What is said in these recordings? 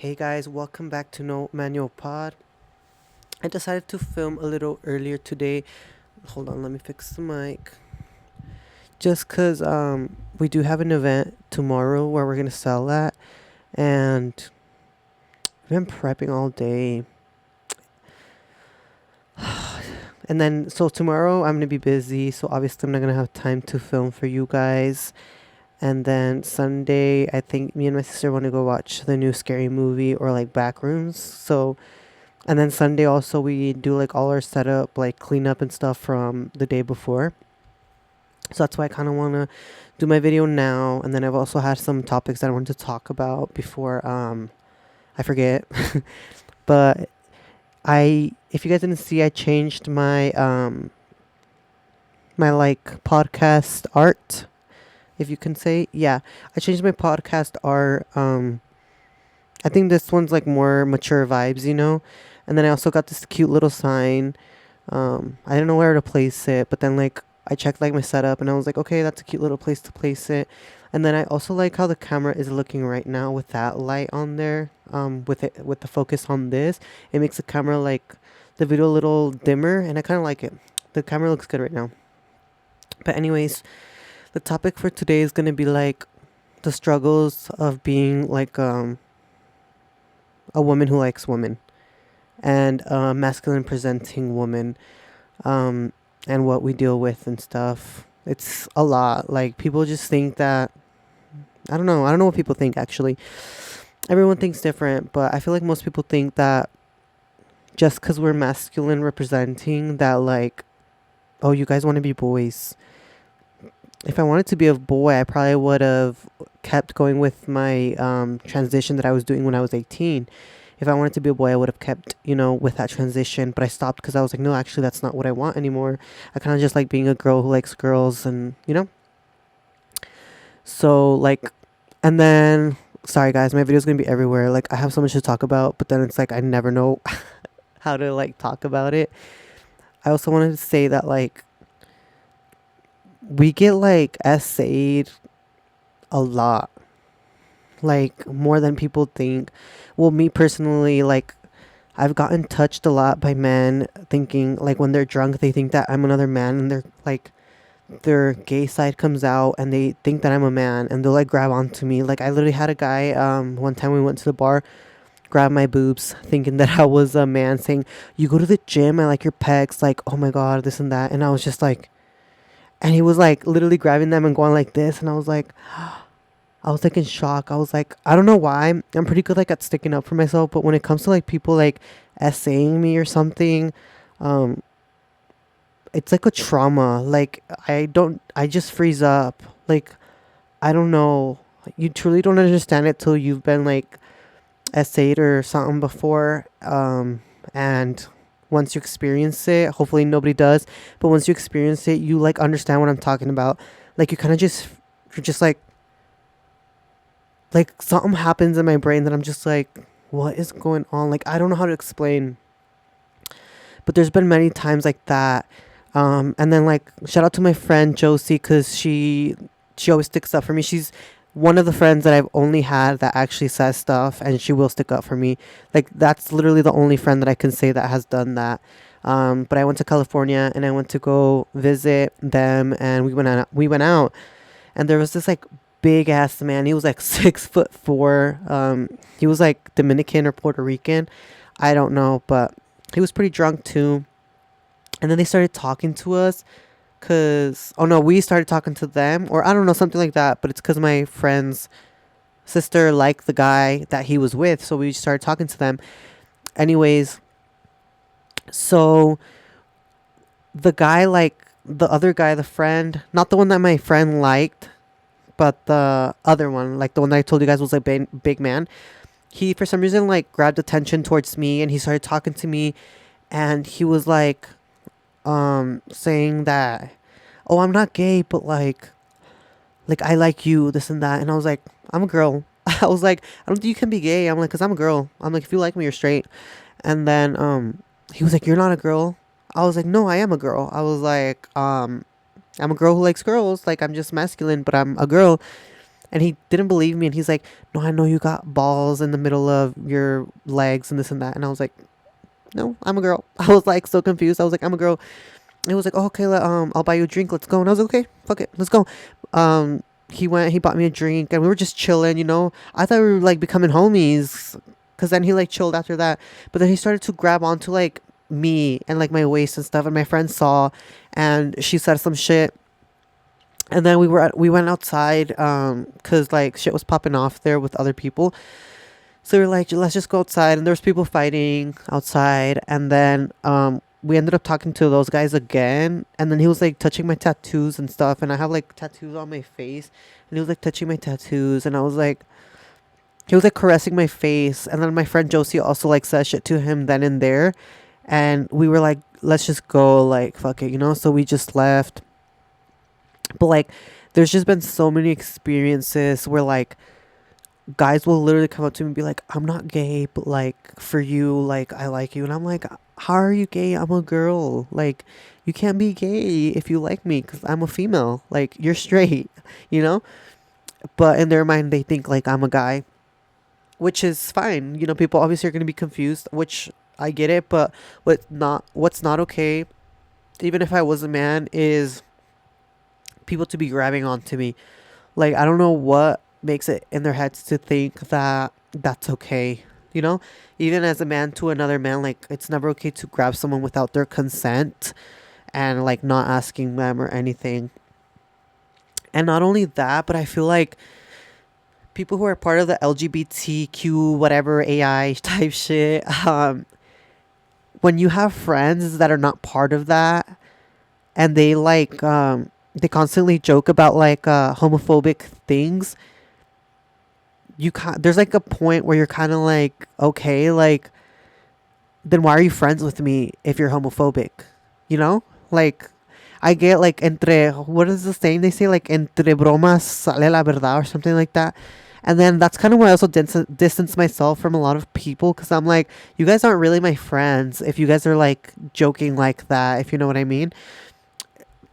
Hey guys, welcome back to No Manual Pod. I decided to film a little earlier today. Hold on, let me fix the mic. Just cause we do have an event tomorrow where we're gonna sell at, and I've been prepping all day. And then so tomorrow I'm gonna be busy, so obviously I'm not gonna have time to film for you guys. And then Sunday, I think me and my sister want to go watch the new scary movie or like Backrooms. And then Sunday also we do like all our setup, like cleanup and stuff from the day before. So that's why I kind of want to do my video now. And then I've also had some topics that I wanted to talk about before I forget. But if you guys didn't see, I changed my like podcast art, if you can say. Yeah, I changed my podcast art. I think this one's like more mature vibes, you know. And then I also got this cute little sign. I didn't know where to place it, but then like I checked like my setup and I was like, okay, that's a cute little place to place it. And then I also like how the camera is looking right now with that light on there. With the focus on this, it makes the camera like the video a little dimmer, and I kind of like it. The camera looks good right now. But anyways, the topic for today is gonna be like the struggles of being like a woman who likes women and a masculine presenting woman, and what we deal with and stuff. It's a lot. Like people just think that I don't know. I don't know what people think actually. Everyone thinks different, but I feel like most people think that just because we're masculine representing that, like, oh, you guys want to be boys. If I wanted to be a boy, I probably would have kept going with my transition that I was doing when I was 18. If I wanted to be a boy, I would have kept, with that transition. But I stopped because I was like, no, actually, that's not what I want anymore. I kind of just like being a girl who likes girls, and. So, like, and then, sorry guys, my video's gonna be everywhere. Like, I have so much to talk about, but then it's like, I never know how to, like, talk about it. I also wanted to say that, like, we get, like, essayed a lot, like, more than people think. Well, me personally, like, I've gotten touched a lot by men thinking, like, when they're drunk, they think that I'm another man, and they're like, their gay side comes out and they think that I'm a man, and they'll like grab onto me. Like I literally had a guy one time we went to the bar grab my boobs thinking that I was a man, saying, "You go to the gym, I like your pecs, like oh my god, this and that." And I was just like, and he was like literally grabbing them and going like this, and I was like in shock. I was like, I don't know why. I'm pretty good like at sticking up for myself, but when it comes to like people like essaying me or something, um it's like a trauma. Like I just freeze up. Like I don't know. You truly don't understand it till you've been like essayed or something before. And once you experience it, hopefully nobody does, but once you experience it, you like understand what I'm talking about. Like you kind of just you're just like something happens in my brain that I'm just like, what is going on? Like I don't know how to explain. But there's been many times like that. And then like shout out to my friend Josie because she always sticks up for me. She's one of the friends that I've only had that actually says stuff, and she will stick up for me. Like that's literally the only friend that I can say that has done that. But I went to California and I went to go visit them, and we went out, and there was this like big ass man. He was like 6'4". He was like Dominican or Puerto Rican. I don't know, but he was pretty drunk too. And then they started talking to us because, oh no, we started talking to them, or I don't know, something like that. But it's because my friend's sister liked the guy that he was with. So we started talking to them. Anyways, so the guy, like the other guy, the friend, not the one that my friend liked, but the other one, like the one that I told you guys was a big man. He, for some reason, like grabbed attention towards me and he started talking to me, and he was saying that, oh, I'm not gay, but like I like you, this and that. And I was like, I'm a girl. I was like, I don't think you can be gay. I'm like, cause I'm a girl. I'm like, if you like me, you're straight. And then he was like, you're not a girl. I was like, no, I am a girl. I was like, I'm a girl who likes girls. Like I'm just masculine, but I'm a girl. And he didn't believe me, and he's like, no, I know you got balls in the middle of your legs and this and that. And I was like, no, I'm a girl. I was like so confused. I was like, I'm a girl. It was like, oh, okay, I'll buy you a drink. Let's go. And I was like, okay, fuck it, let's go. He bought me a drink, and we were just chilling. I thought we were like becoming homies, cause then he like chilled after that. But then he started to grab onto like me and like my waist and stuff, and my friend saw, and she said some shit. And then we went outside, cause like shit was popping off there with other people. So we are like, let's just go outside, and there was people fighting outside, and then we ended up talking to those guys again, and then he was like touching my tattoos and stuff, and I have like tattoos on my face, and he was like touching my tattoos, and I was like, he was like caressing my face, and then my friend Josie also like said shit to him then and there, and we were like, let's just go, like fuck it, so we just left. But like, there's just been so many experiences where like guys will literally come up to me and be like, I'm not gay, but like for you, like I like you. And I'm like, how are you gay? I'm a girl. Like, you can't be gay if you like me because I'm a female. Like, you're straight, you know? But in their mind, they think like I'm a guy, which is fine. People obviously are going to be confused, which I get it. But what's not okay, even if I was a man, is people to be grabbing onto me. Like, I don't know what makes it in their heads to think that that's okay. You know, even as a man to another man, like it's never okay to grab someone without their consent and like not asking them or anything. And not only that, but I feel like people who are part of the LGBTQ whatever AI type shit, when you have friends that are not part of that, and they constantly joke about like homophobic things, there's like a point where you're kind of like, okay, like then why are you friends with me if you're homophobic? Like I get like entre, what is the saying they say, like entre bromas sale la verdad or something like that. And then that's kind of why I also distance myself from a lot of people, because I'm like, you guys aren't really my friends if you guys are like joking like that, if you know what I mean.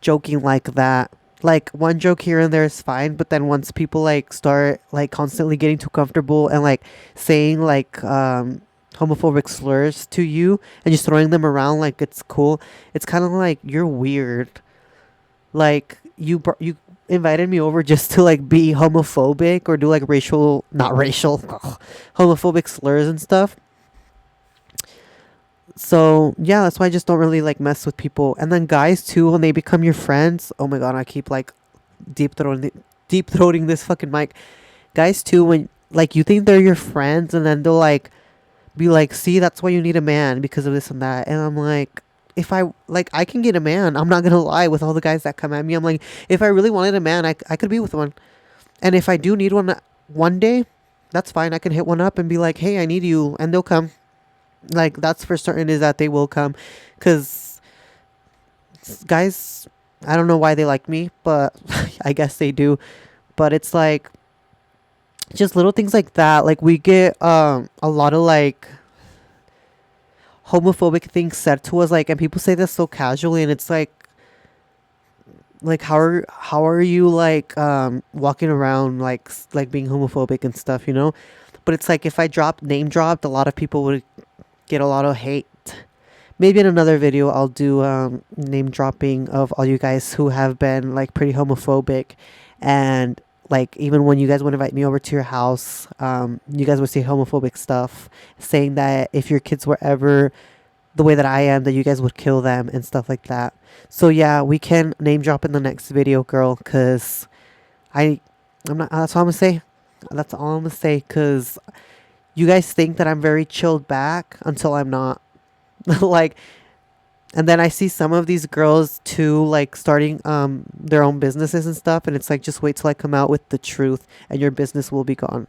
Joking like that, like one joke here and there is fine, but then once people like start like constantly getting too comfortable and like saying like homophobic slurs to you and just throwing them around like it's cool, it's kind of like you're weird. Like you invited me over just to like be homophobic or do like racial, not racial, homophobic slurs and stuff. So yeah, that's why I just don't really like mess with people. And then guys too, when they become your friends, oh my god, I keep like deep throating this fucking mic. Guys too, when like you think they're your friends, and then they'll like be like, see, that's why you need a man because of this and that. And I'm like, if I can get a man, I'm not gonna lie, with all the guys that come at me, I'm like, if I really wanted a man, I could be with one. And if I do need one day, that's fine. I can hit one up and be like, hey, I need you, and they'll come. Like, that's for certain, is that they will come. Because guys, I don't know why they like me, but I guess they do. But it's like just little things like that. Like, we get a lot of like homophobic things said to us, like, and people say this so casually, and it's like how are you like walking around like being homophobic and stuff, but it's like, if I name dropped, a lot of people would get a lot of hate. Maybe in another video I'll do name dropping of all you guys who have been like pretty homophobic, and like even when you guys would invite me over to your house, you guys would say homophobic stuff, saying that if your kids were ever the way that I am, that you guys would kill them and stuff like that. So yeah, we can name drop in the next video, girl, because I'm not, that's all I'm gonna say. That's all I'm gonna say, because you guys think that I'm very chilled back until I'm not. Like, and then I see some of these girls too, like starting their own businesses and stuff, and it's like, just wait till I come out with the truth and your business will be gone.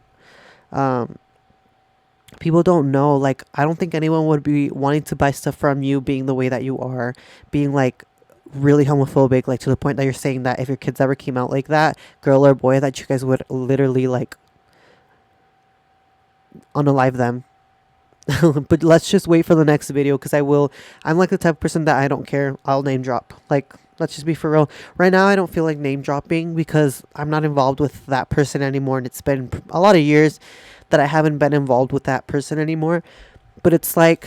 People don't know, like, I don't think anyone would be wanting to buy stuff from you being the way that you are, being like really homophobic, like to the point that you're saying that if your kids ever came out like that, girl or boy, that you guys would literally like unalive them. But let's just wait for the next video because I'm like the type of person that I don't care. I'll name drop. Like, let's just be for real. Right now, I don't feel like name dropping because I'm not involved with that person anymore. And it's been a lot of years that I haven't been involved with that person anymore. But it's like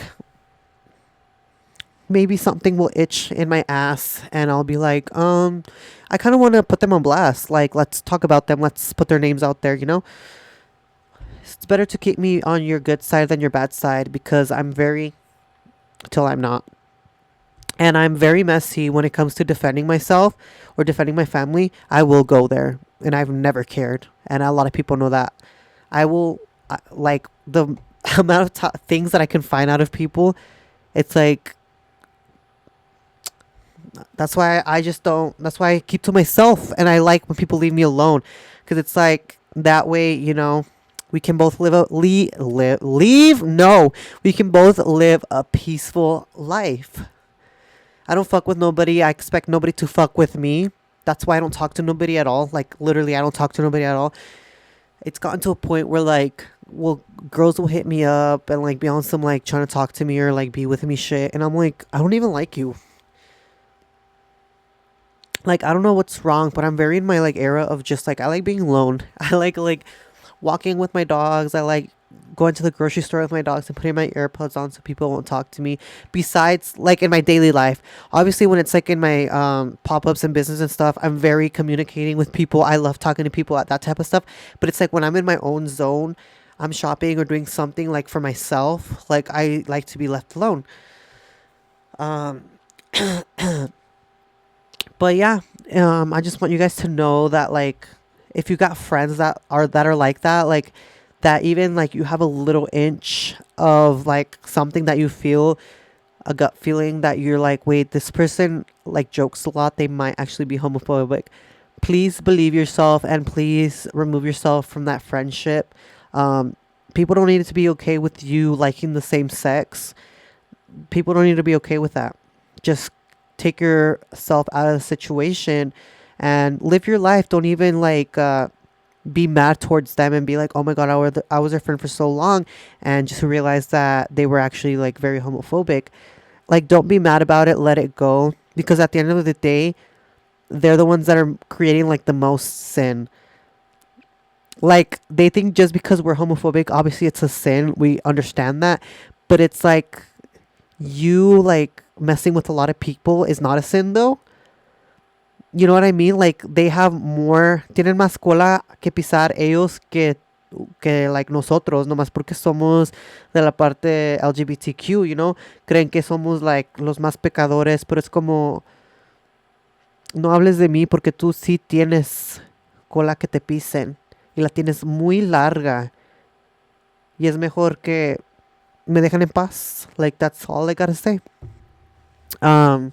maybe something will itch in my ass and I'll be like, I kind of want to put them on blast. Like, let's talk about them. Let's put their names out there, you know? It's better to keep me on your good side than your bad side because I'm very, till I'm not. And I'm very messy when it comes to defending myself or defending my family. I will go there and I've never cared. And a lot of people know that. I will, like, the amount of things that I can find out of people, it's like, that's why I just don't, that's why I keep to myself. And I like when people leave me alone because it's like that way, you know, we can both leave. No, we can both live a peaceful life. I don't fuck with nobody. I expect nobody to fuck with me. That's why I don't talk to nobody at all. Like, literally, I don't talk to nobody at all. It's gotten to a point where, like, well, girls will hit me up and, like, be on some, like, trying to talk to me or, like, be with me shit. And I'm like, I don't even like you. Like, I don't know what's wrong, but I'm very in my, like, era of just, like, I like being alone. I like, walking with my dogs. I like going to the grocery store with my dogs and putting my AirPods on so people won't talk to me. Besides, like, in my daily life, obviously when it's like in my pop-ups and business and stuff, I'm very communicating with people. I love talking to people at that type of stuff. But it's like when I'm in my own zone, I'm shopping or doing something like for myself, like I like to be left alone. um but yeah, I just want you guys to know that, like, if you got friends that are like that, like, that even like you have a little inch of like something that you feel, a gut feeling that you're like, wait, this person like jokes a lot, they might actually be homophobic. Please believe yourself and please remove yourself from that friendship. um People don't need to be okay with you liking the same sex. People don't need to be okay with that. Just take yourself out of the situation and live your life. Don't even like be mad towards them and be like, oh my god, I was their friend for so long, and just realize that they were actually like very homophobic. Like, don't be mad about it. Let it go, because at the end of the day, they're the ones that are creating like the most sin. Like, they think just because we're homophobic, obviously it's a sin. We understand that, but it's like, you like messing with a lot of people is not a sin though. You know what I mean? Like, they have more, tienen más cola que pisar ellos que like nosotros, nomás porque somos de la parte LGBTQ, you know? Creen que somos like los más pecadores, pero es como, no hables de mí porque tú sí tienes cola que te pisen y la tienes muy larga y es mejor que me dejen en paz. Like, that's all I gotta say. Um,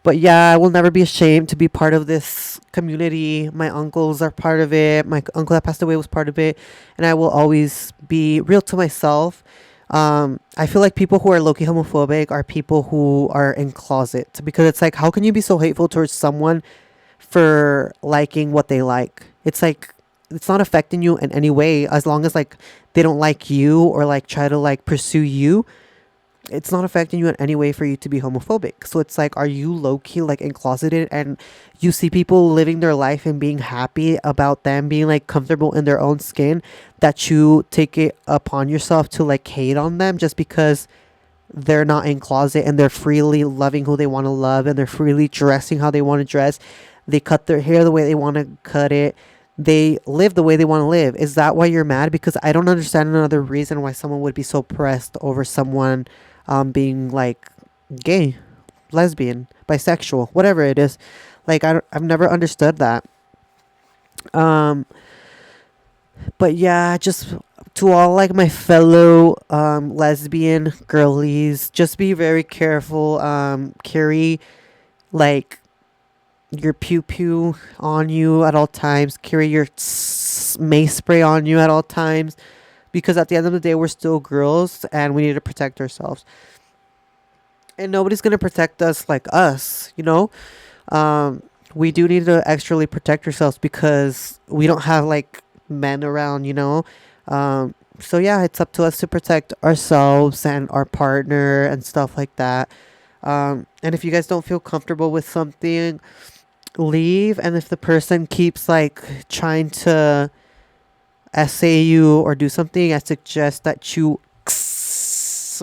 but yeah, I will never be ashamed to be part of this community. My uncles are part of it. My uncle that passed away was part of it, and I will always be real to myself. I feel like people who are low-key homophobic are people who are in closet, because it's like, how can you be so hateful towards someone for liking what they like? It's like, it's not affecting you in any way as long as like they don't like you or like try to like pursue you. It's not affecting you in any way for you to be homophobic. So it's like, are you low key like encloseted and you see people living their life and being happy about them being like comfortable in their own skin, that you take it upon yourself to like hate on them just because they're not in closet and they're freely loving who they want to love and they're freely dressing how they want to dress. They cut their hair the way they want to cut it. They live the way they want to live. Is that why you're mad? Because I don't understand another reason why someone would be so pressed over someone being like gay, lesbian, bisexual, whatever it is. Like, I've never understood that. Um, but yeah, just to all like my fellow lesbian girlies, just be very careful. Carry like your pew pew on you at all times. Carry your mace spray on you at all times, because at the end of the day, we're still girls and we need to protect ourselves. And nobody's gonna protect us like us, you know. We do need to extrally protect ourselves because we don't have like men around, you know. So yeah, it's up to us to protect ourselves and our partner and stuff like that. And if you guys don't feel comfortable with something, leave. And if the person keeps like trying to essay you or do something, I suggest that you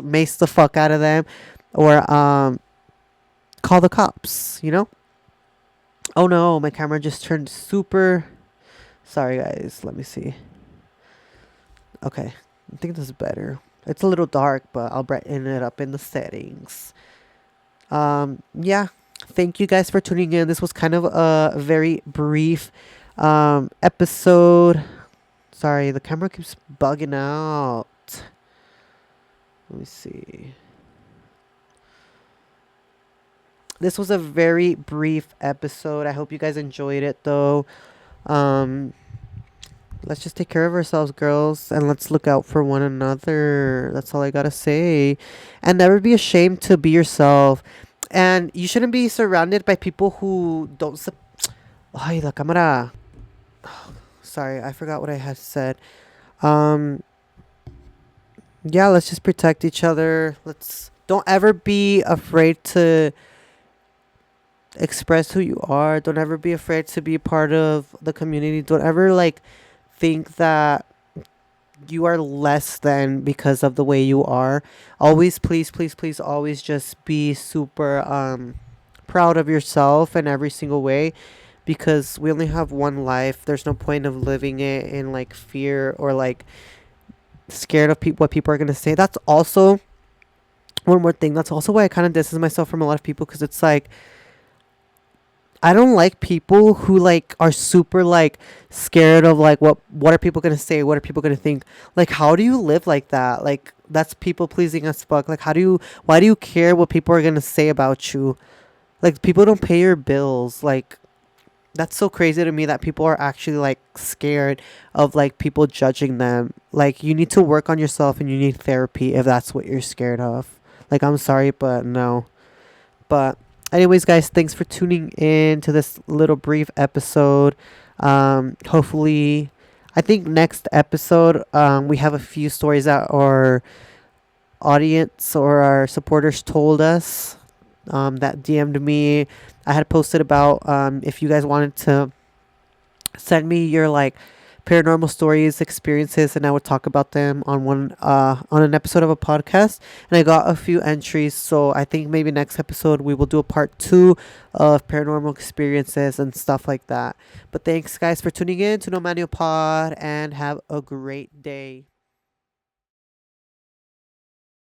mace the fuck out of them, or call the cops. You know. Oh no, my camera just turned super. Sorry guys, let me see. Okay, I think this is better. It's a little dark, but I'll brighten it up in the settings. Yeah. Thank you guys for tuning in. This was kind of a very brief episode. Sorry, the camera keeps bugging out. Let me see. This was a very brief episode. I hope you guys enjoyed it though. Um let's just take care of ourselves, girls, and let's look out for one another. That's all I gotta say. And never be ashamed to be yourself. And you shouldn't be surrounded by people who don't. Ay, la cámara. Sorry, I forgot what I had said. Um, yeah, let's just protect each other. Let's don't ever be afraid to express who you are. Don't ever be afraid to be part of the community. Don't ever like think that you are less than because of the way you are. Always, please, please, please, always just be super proud of yourself in every single way, because we only have one life. There's no point of living it in like fear or like scared of what people are gonna say. That's also one more thing. That's also why I kind of distance myself from a lot of people, because it's like I don't like people who like are super like scared of like what are people gonna say, what are people gonna think. Like, how do you live like that? Like, that's people pleasing as fuck. Like, why do you care what people are gonna say about you? Like, people don't pay your bills. Like, that's so crazy to me that people are actually like scared of like people judging them. Like, you need to work on yourself and you need therapy if that's what you're scared of. Like, I'm sorry, but no. But anyways, guys, thanks for tuning in to this little brief episode. Hopefully, I think next episode, we have a few stories that our audience or our supporters told us, that DM'd me. I had posted about, if you guys wanted to send me your like paranormal stories, experiences, and I would talk about them on an episode of a podcast. And I got a few entries, so I think maybe next episode we will do a part 2 of paranormal experiences and stuff like that. But thanks guys for tuning in to No Manual Pod, and have a great day.